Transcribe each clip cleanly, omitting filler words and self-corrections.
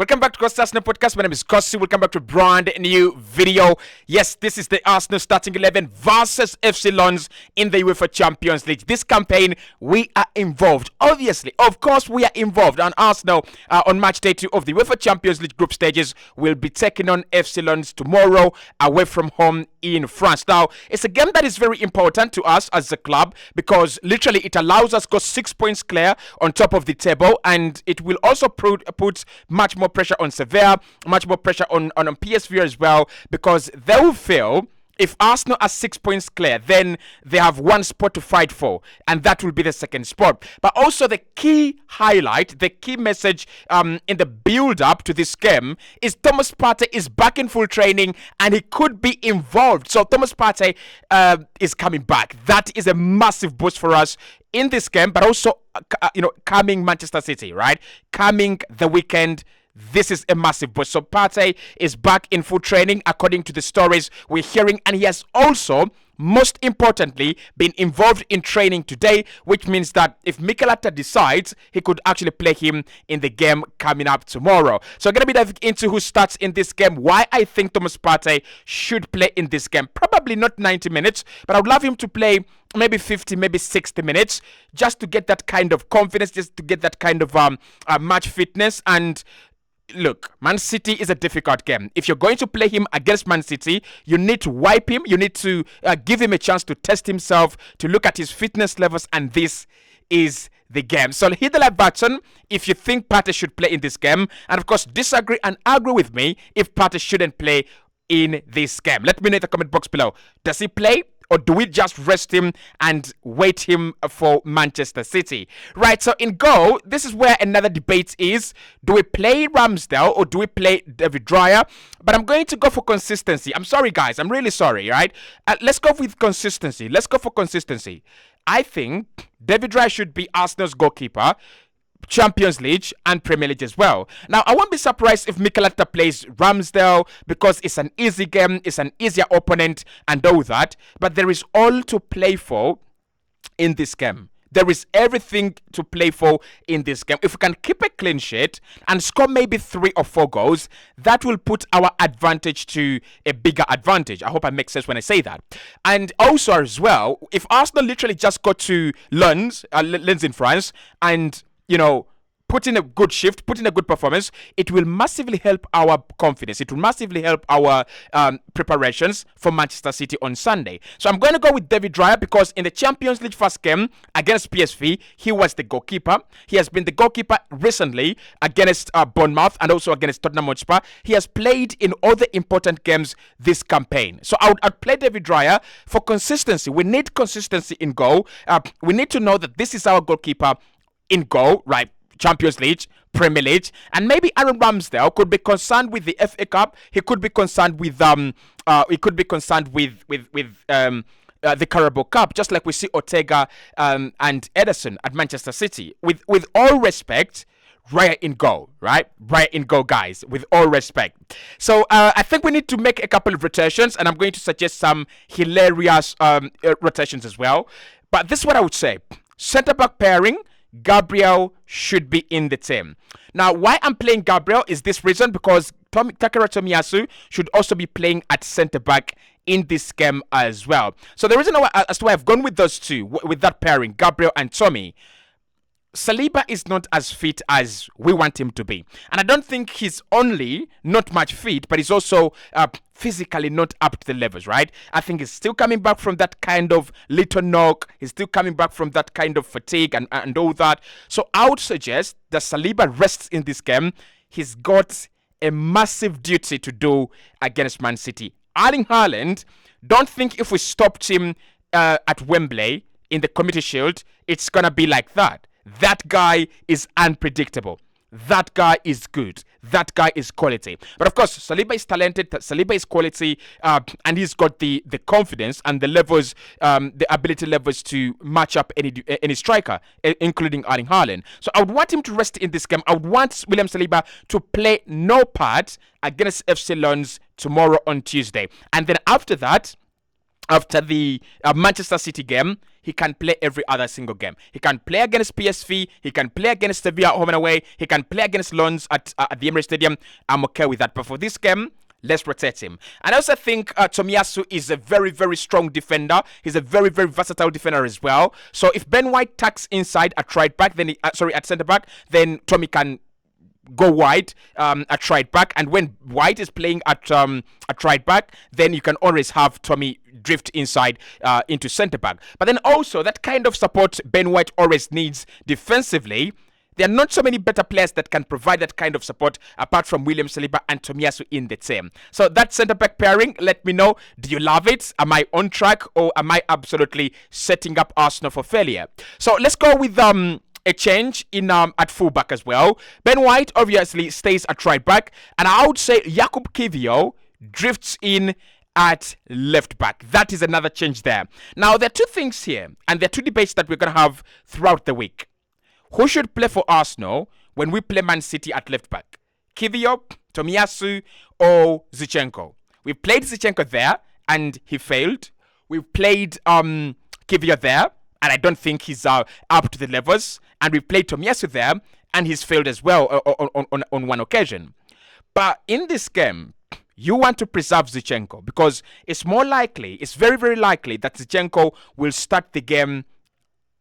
Welcome back to Cossy Arsenal Podcast. My name is Cossy. Welcome back to a brand new video. Yes, this is the Arsenal starting 11 versus FC Lens in the UEFA Champions League. This campaign, we are involved. Obviously, of course, we are involved. And Arsenal, on match day 2 of the UEFA Champions League group stages, will be taking on FC Lens tomorrow away from home in France. Now, it's a game that is very important to us as a club because literally it allows us to go 6 points clear on top of the table, and it will also put much more pressure on Sevilla, much more pressure on PSV as well, because they will feel if Arsenal are 6 points clear, then they have one spot to fight for, and that will be the second spot. But also the key highlight, the key message in the build-up to this game is Thomas Partey is back in full training, and he could be involved. So Thomas Partey is coming back. That is a massive boost for us in this game, but also, coming Manchester City, right? Coming the weekend. This is a massive boost. So Partey is back in full training according to the stories we're hearing, and he has also, most importantly, been involved in training today, which means that if Mikel Arteta decides, he could actually play him in the game coming up tomorrow. So I'm going to be diving into who starts in this game, why I think Thomas Partey should play in this game. Probably not 90 minutes, but I would love him to play maybe 50, maybe 60 minutes, just to get that kind of confidence, just to get that kind of match fitness. And look, Man City is a difficult game. If you're going to play him against Man City, you need to wipe him. You need to give him a chance to test himself, to look at his fitness levels, and this is the game. So hit the like button if you think Partey should play in this game, and of course disagree and agree with me if Partey shouldn't play in this game. Let me know in the comment box below. Does he play? Or do we just rest him and wait him for Manchester City? Right, so in goal, this is where another debate is. Do we play Ramsdale or do we play David Raya? But I'm going to go for consistency. I'm sorry, guys. I'm really sorry, right? Let's go with consistency. Let's go for consistency. I think David Raya should be Arsenal's goalkeeper, Champions League and Premier League as well. Now, I won't be surprised if Mikel Arteta plays Ramsdale because it's an easy game, it's an easier opponent and all that. But there is all to play for in this game. There is everything to play for in this game. If we can keep a clean sheet and score maybe 3 or 4 goals, that will put our advantage to a bigger advantage. I hope I make sense when I say that. And also as well, if Arsenal literally just got to Lens in France and put in a good shift, put in a good performance, it will massively help our confidence. It will massively help our preparations for Manchester City on Sunday. So I'm going to go with David Raya because in the Champions League first game against PSV, he was the goalkeeper. He has been the goalkeeper recently against Bournemouth and also against Tottenham Hotspur. He has played in all the important games this campaign. So I'd play David Raya for consistency. We need consistency in goal. We need to know that this is our goalkeeper in goal, right? Champions League, Premier League, and maybe Aaron Ramsdale could be concerned with the FA Cup. He could be concerned with the Carabao Cup, just like we see Ortega and Ederson at Manchester City. With all respect, Raya in goal, right? Raya in goal, guys, with all respect. So I think we need to make a couple of rotations, and I'm going to suggest some hilarious rotations as well. But this is what I would say. Centre-back pairing, Gabriel should be in the team. Now, why I'm playing Gabriel is this reason, because Takara Tomiyasu should also be playing at centre-back in this game as well. So the reason as to why I've gone with those two, with that pairing, Gabriel and Tommy, Saliba is not as fit as we want him to be. And I don't think he's only not much fit, but he's also physically not up to the levels, right? I think he's still coming back from that kind of little knock. He's still coming back from that kind of fatigue and all that. So I would suggest that Saliba rests in this game. He's got a massive duty to do against Man City. Erling Haaland, don't think if we stopped him at Wembley in the Community Shield, it's going to be like that. That guy is unpredictable. That guy is good. That guy is quality. But of course, Saliba is talented. Saliba is quality, and he's got the confidence and the levels, the ability levels to match up any striker, including Erling Haaland. So I would want him to rest in this game. I would want William Saliba to play no part against FC Lens tomorrow on Tuesday, and then after that, after the Manchester City game, he can play every other single game. He can play against PSV. He can play against Sevilla home and away. He can play against Lens at the Emirates Stadium. I'm okay with that. But for this game, let's rotate him. And I also think Tomiyasu is a very, very strong defender. He's a very, very versatile defender as well. So if Ben White tucks inside at right back, then at centre back, then Tommy can go wide at right back, and when White is playing at right back, then you can always have Tommy drift inside into centre back. But then also that kind of support Ben White always needs defensively. There are not so many better players that can provide that kind of support apart from William Saliba and Tomiyasu in the team. So that centre back pairing, let me know. Do you love it? Am I on track, or am I absolutely setting up Arsenal for failure? So let's go with a change in at fullback as well. Ben White obviously stays at right back, and I would say Jakub Kiwior drifts in at left back. That is another change there. Now there are two things here, and there are two debates that we're gonna have throughout the week. Who should play for Arsenal when we play Man City at left back? Kiwior, Tomiyasu, or Zinchenko? We played Zinchenko there, and he failed. We played Kiwior there, and I don't think he's up to the levels. And we played Tomiyasu there, and he's failed as well on one occasion. But in this game, you want to preserve Zinchenko because it's more likely, it's very, very likely that Zinchenko will start the game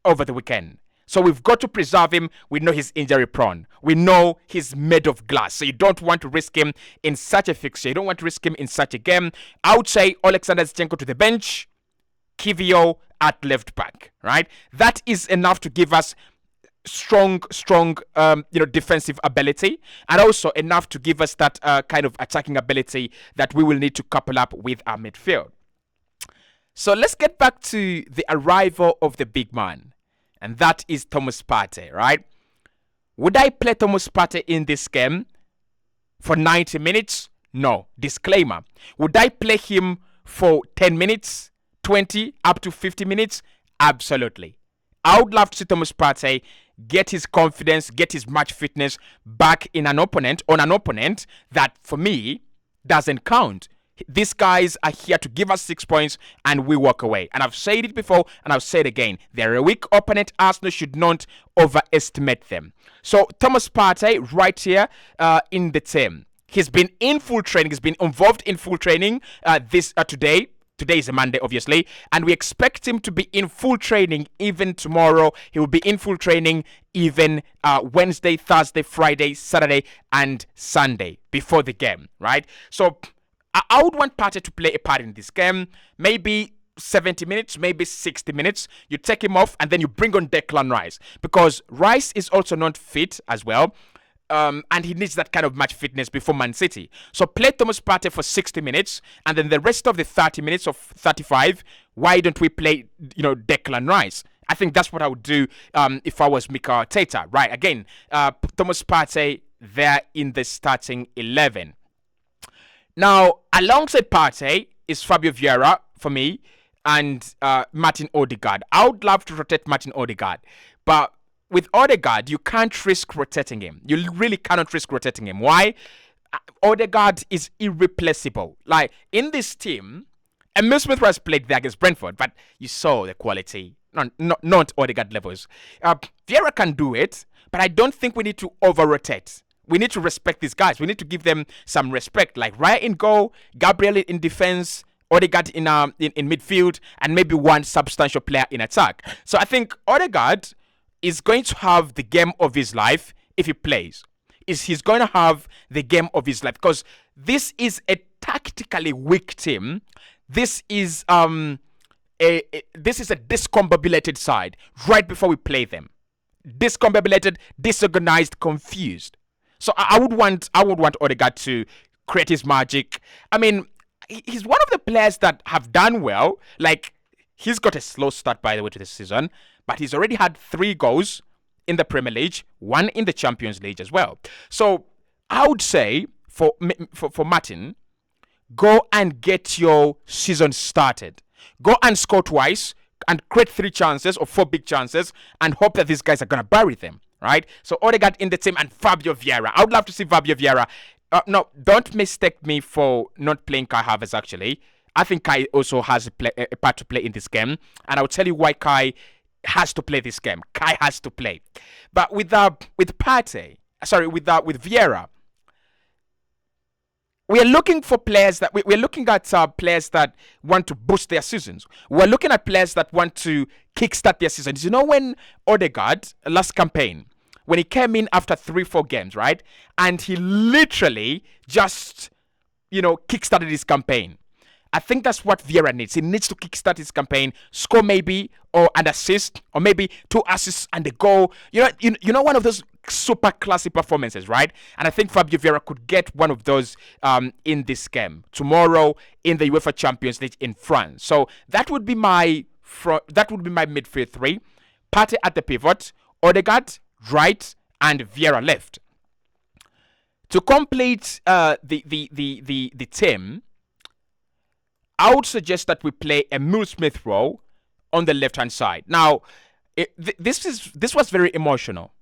over the weekend. So we've got to preserve him. We know he's injury prone. We know he's made of glass. So you don't want to risk him in such a fixture. You don't want to risk him in such a game. I would say Alexander Zinchenko to the bench, Kiwior at left back, right? That is enough to give us strong defensive ability, and also enough to give us that kind of attacking ability that we will need to couple up with our midfield. So let's get back to the arrival of the big man, and that is Thomas Partey, right? Would I play Thomas Partey in this game for 90 minutes? No. Disclaimer. Would I play him for 10 minutes, 20, up to 50 minutes? Absolutely. I would love to see Thomas Partey get his confidence, get his match fitness back on an opponent that, for me, doesn't count. These guys are here to give us 6 points and we walk away. And I've said it before and I'll say it again. They're a weak opponent. Arsenal should not overestimate them. So Thomas Partey right here in the team. He's been in full training. He's been involved in full training today. Today is a Monday, obviously, and we expect him to be in full training even tomorrow. He will be in full training even Wednesday, Thursday, Friday, Saturday, and Sunday before the game, right? So I would want Partey to play a part in this game. Maybe 70 minutes, maybe 60 minutes. You take him off, and then you bring on Declan Rice, because Rice is also not fit as well. And he needs that kind of match fitness before Man City. So play Thomas Partey for 60 minutes, and then the rest of the 30 minutes of 35, why don't we play, Declan Rice? I think that's what I would do if I was Mikel Arteta. Right, again, Thomas Partey there in the starting 11. Now, alongside Partey is Fabio Vieira for me, and Martin Odegaard. I would love to rotate Martin Odegaard, but with Odegaard, you can't risk rotating him. You really cannot risk rotating him. Why? Odegaard is irreplaceable. Like, in this team, Emile Smith has played there against Brentford, but you saw the quality. Not Odegaard levels. Vieira can do it, but I don't think we need to over-rotate. We need to respect these guys. We need to give them some respect. Like Raya in goal, Gabriel in defense, Odegaard in midfield, and maybe one substantial player in attack. So I think Odegaard is going to have the game of his life if he plays. He's going to have the game of his life, because this is a tactically weak team. This is a discombobulated side right before we play them. Discombobulated, disorganized, confused. So I would want Odegaard to create his magic. I mean, he's one of the players that have done well. Like, he's got a slow start, by the way, to the season, but he's already had 3 goals in the Premier League, 1 in the Champions League as well. So I would say for Martin, go and get your season started. Go and score twice and create 3 chances or 4 big chances and hope that these guys are going to bury them, right? So Odegaard in the team and Fabio Vieira. I would love to see Fabio Vieira. No, don't mistake me for not playing Kai Havertz, actually. I think Kai also has a part to play in this game, and I'll tell you why Kai has to play this game. Kai has to play, but with Partey, sorry, with Vieira, we are looking for players that we're looking at players that want to boost their seasons. We're looking at players that want to kickstart their seasons. You know, when Odegaard last campaign, when he came in after 3-4 games, right, and he literally just kickstarted his campaign. I think that's what Vieira needs. He needs to kickstart his campaign, score maybe or an assist, or maybe 2 assists and a goal. You know, one of those super classy performances, right? And I think Fabio Vieira could get one of those in this game tomorrow in the UEFA Champions League in France. So that would be my midfield 3: Partey at the pivot, Odegaard right, and Vieira left. To complete the team, I would suggest that we play Emile Smith Rowe on the left-hand side. Now, this was very emotional.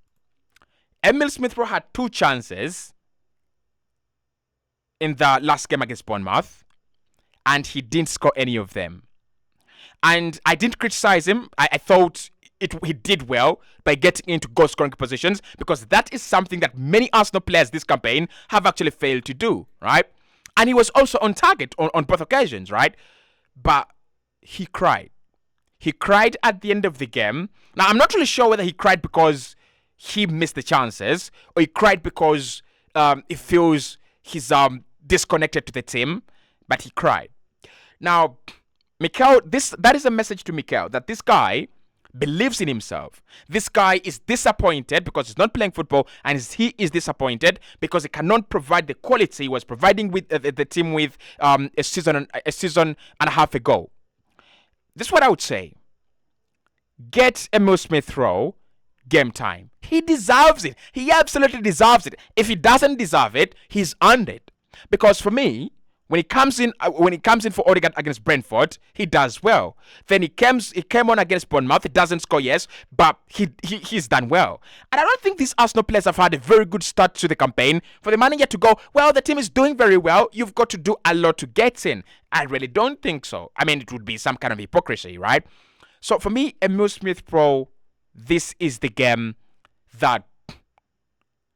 Emile Smith Rowe had 2 chances in the last game against Bournemouth, and he didn't score any of them. And I didn't criticize him. I thought he did well by getting into goal-scoring positions, because that is something that many Arsenal players this campaign have actually failed to do, right? And he was also on target on both occasions, right? But he cried. He cried at the end of the game. Now, I'm not really sure whether he cried because he missed the chances, or he cried because he feels he's disconnected to the team, but he cried. Now, Mikel, that is a message to Mikel, that this guy believes in himself. This guy is disappointed because he's not playing football, and he is disappointed because he cannot provide the quality he was providing with the team with a season and a half ago. This is what I would say. Get Emile Smith Rowe game time. He deserves it. He absolutely deserves it. If he doesn't deserve it, he's earned it. Because for me, when he comes in for Odegaard against Brentford, he does well. Then he came on against Bournemouth. He doesn't score, yes, but he's done well. And I don't think these Arsenal players have had a very good start to the campaign for the manager to go, well, the team is doing very well. You've got to do a lot to get in. I really don't think so. I mean, it would be some kind of hypocrisy, right? So for me, Emile Smith Rowe, this is the game that...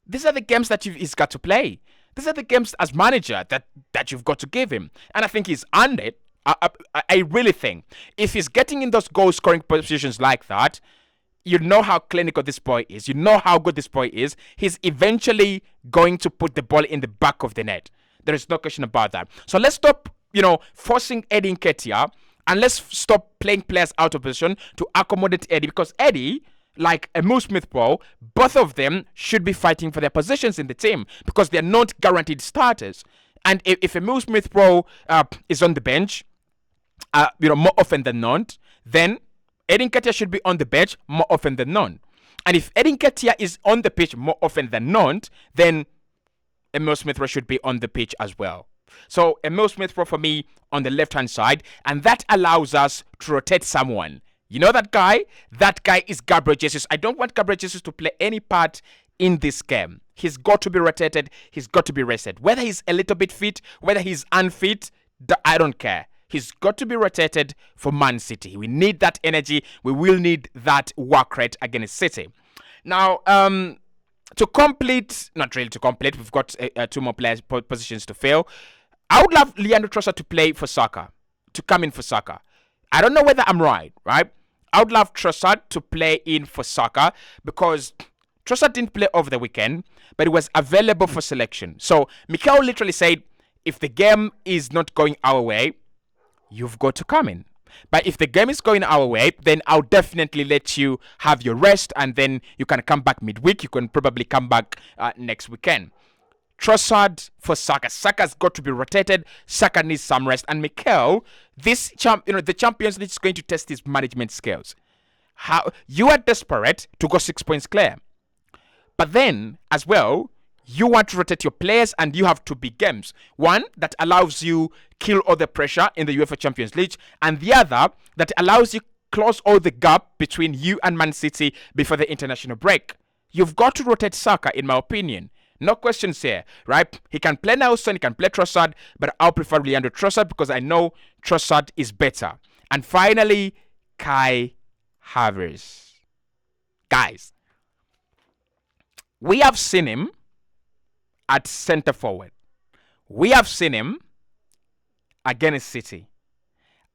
These are the games that he's got to play. These are the games as manager that you've got to give him. And I think he's earned it. I really think. If he's getting in those goal-scoring positions like that, you know how clinical this boy is. You know how good this boy is. He's eventually going to put the ball in the back of the net. There is no question about that. So let's stop, forcing Eddie Nketiah, and let's stop playing players out of position to accommodate Eddie, because Eddie, like Emile Smith Rowe, both of them should be fighting for their positions in the team, because they're not guaranteed starters. And if Emile Smith Rowe is on the bench, more often than not, then Eddie Nketiah should be on the bench more often than not. And if Eddie Nketiah is on the pitch more often than not, then Emile Smith Rowe should be on the pitch as well. So Emile Smith Rowe for me on the left-hand side, and that allows us to rotate someone. You know that guy? That guy is Gabriel Jesus. I don't want Gabriel Jesus to play any part in this game. He's got to be rotated. He's got to be rested. Whether he's a little bit fit, whether he's unfit, I don't care. He's got to be rotated for Man City. We need that energy. We will need that work rate against City. Now, to complete, not really to complete, we've got 2 more positions to fill. I would love Leandro Trossard to play for Saka, to come in for Saka. I don't know whether I'm right? I would love Trossard to play in for Saka, because Trossard didn't play over the weekend, but he was available for selection. So Mikel literally said, if the game is not going our way, you've got to come in. But if the game is going our way, then I'll definitely let you have your rest, and then you can come back midweek. You can probably come back next weekend. Trossard for Saka. Saka's got to be rotated. Saka needs some rest. And Mikel, the Champions League is going to test his management skills. How you are desperate to go 6 points clear, but then as well, you want to rotate your players, and you have 2 big games. One that allows you kill all the pressure in the UEFA Champions League, and the other that allows you close all the gap between you and Man City before the international break. You've got to rotate Saka, in my opinion. No questions here, right? He can play Nelson, he can play Trossard, but I'll prefer Leandro Trossard because I know Trossard is better. And finally, Kai Havertz. Guys, we have seen him at centre forward. We have seen him against City.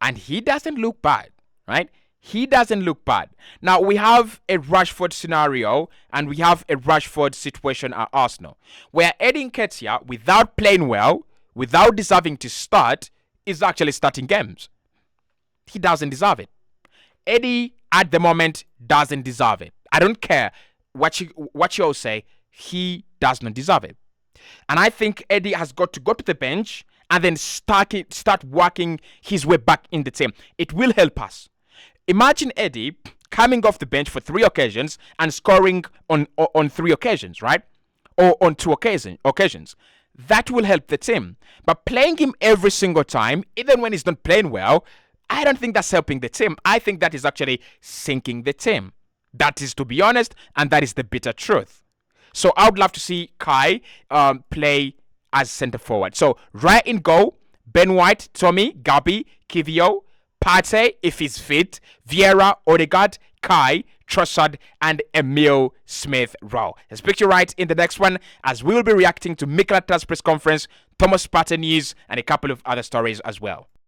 And he doesn't look bad, right? He doesn't look bad. Now, we have a Rashford scenario and we have a Rashford situation at Arsenal, where Eddie Nketiah, without playing well, without deserving to start, is actually starting games. He doesn't deserve it. Eddie, at the moment, doesn't deserve it. I don't care what you all say. He does not deserve it. And I think Eddie has got to go to the bench and then start working his way back in the team. It will help us. Imagine Eddie coming off the bench for 3 occasions and scoring on 3 occasions, right? Or on 2 occasions. That will help the team. But playing him every single time, even when he's not playing well, I don't think that's helping the team. I think that is actually sinking the team. That is, to be honest, and that is the bitter truth. So I would love to see Kai play as centre forward. So right in goal, Ben White, Tommy, Gabi, Kivio, Partey, if he's fit, Vieira, Odegaard, Kai, Trossard, and Emil Smith-Rowe. I'll speak to you right in the next one, as we will be reacting to Mikel Arteta's press conference, Thomas Partey news, and a couple of other stories as well.